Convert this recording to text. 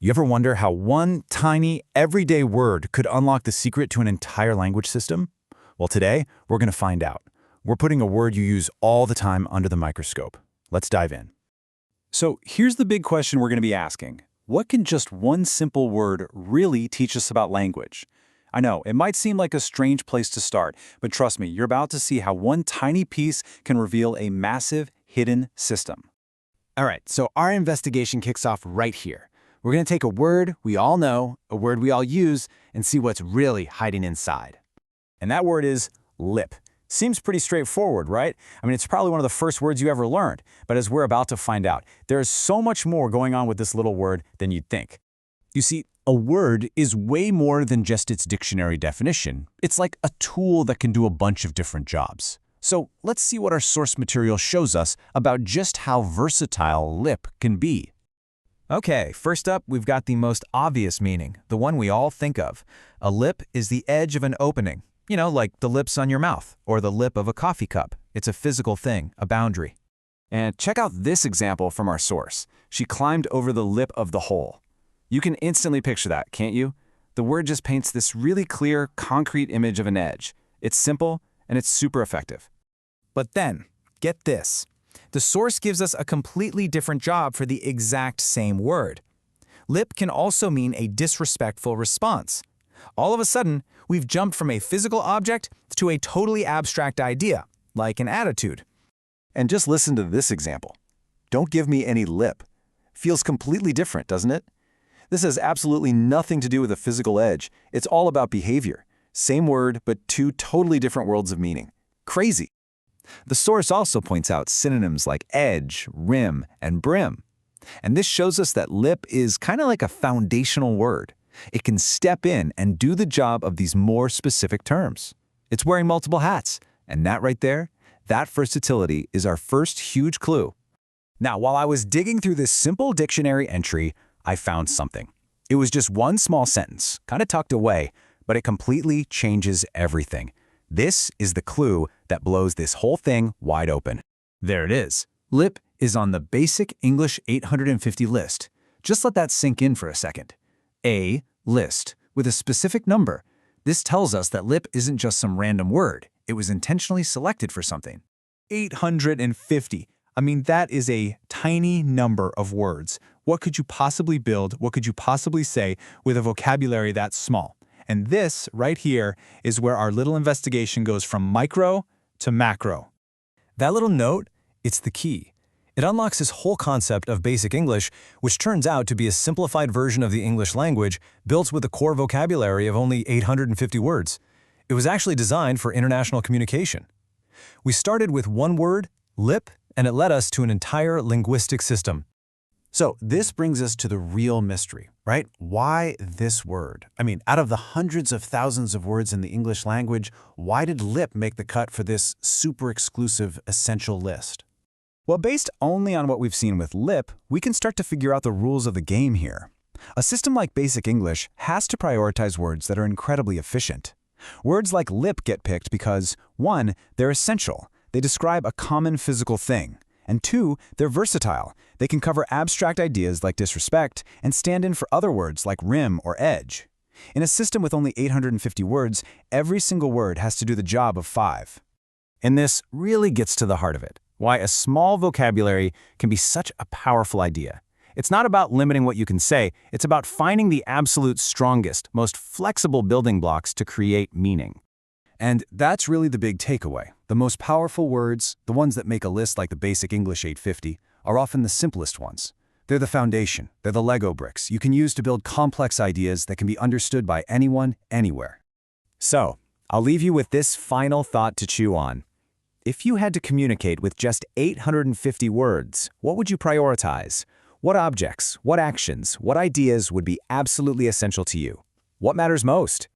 You ever wonder how one tiny, everyday word could unlock the secret to an entire language system? Well, today, we're going to find out. We're putting a word you use all the time under the microscope. Let's dive in. So here's the big question we're going to be asking. What can just one simple word really teach us about language? I know, it might seem like a strange place to start, but trust me, you're about to see how one tiny piece can reveal a massive, hidden system. All right, so our investigation kicks off right here. We're going to take a word we all know, a word we all use, and see what's really hiding inside. And that word is lip. Seems pretty straightforward, right? I mean, it's probably one of the first words you ever learned, but as we're about to find out, there's so much more going on with this little word than you'd think. You see, a word is way more than just its dictionary definition. It's like a tool that can do a bunch of different jobs. So let's see what our source material shows us about just how versatile lip can be. Okay, first up, we've got the most obvious meaning, the one we all think of. A lip is the edge of an opening. You know, like the lips on your mouth, or the lip of a coffee cup. It's a physical thing, a boundary. And check out this example from our source. She climbed over the lip of the hole. You can instantly picture that, can't you? The word just paints this really clear, concrete image of an edge. It's simple, and it's super effective. But then, get this. The source gives us a completely different job for the exact same word. Lip can also mean a disrespectful response. All of a sudden, we've jumped from a physical object to a totally abstract idea, like an attitude. And just listen to this example. Don't give me any lip. Feels completely different, doesn't it? This has absolutely nothing to do with a physical edge. It's all about behavior. Same word, but two totally different worlds of meaning. Crazy. The source also points out synonyms like edge, rim, and brim. And this shows us that lip is kind of like a foundational word. It can step in and do the job of these more specific terms. It's wearing multiple hats, and that right there, that versatility is our first huge clue. Now, while I was digging through this simple dictionary entry, I found something. It was just one small sentence, kind of tucked away, but it completely changes everything. This is the clue that blows this whole thing wide open. There it is. Lip is on the Basic English 850 list. Just let that sink in for a second. A list with a specific number. This tells us that lip isn't just some random word. It was intentionally selected for something. 850. I mean, that is a tiny number of words. What could you possibly build? What could you possibly say with a vocabulary that small? And this right here is where our little investigation goes from micro to macro. That little note, it's the key. It unlocks this whole concept of basic English, which turns out to be a simplified version of the English language built with a core vocabulary of only 850 words. It was actually designed for international communication. We started with one word, lip, and it led us to an entire linguistic system. So this brings us to the real mystery, right? Why this word? I mean, out of the hundreds of thousands of words in the English language, why did lip make the cut for this super exclusive essential list? Well, based only on what we've seen with lip, we can start to figure out the rules of the game here. A system like Basic English has to prioritize words that are incredibly efficient. Words like lip get picked because, 1, they're essential. They describe a common physical thing. And 2, they're versatile. They can cover abstract ideas like disrespect and stand in for other words like rim or edge. In a system with only 850 words, every single word has to do the job of 5. And this really gets to the heart of it, why a small vocabulary can be such a powerful idea. It's not about limiting what you can say, it's about finding the absolute strongest, most flexible building blocks to create meaning. And that's really the big takeaway. The most powerful words, the ones that make a list like the Basic English 850, are often the simplest ones. They're the foundation, they're the Lego bricks you can use to build complex ideas that can be understood by anyone, anywhere. So, I'll leave you with this final thought to chew on. If you had to communicate with just 850 words, what would you prioritize? What objects, what actions, what ideas would be absolutely essential to you? What matters most?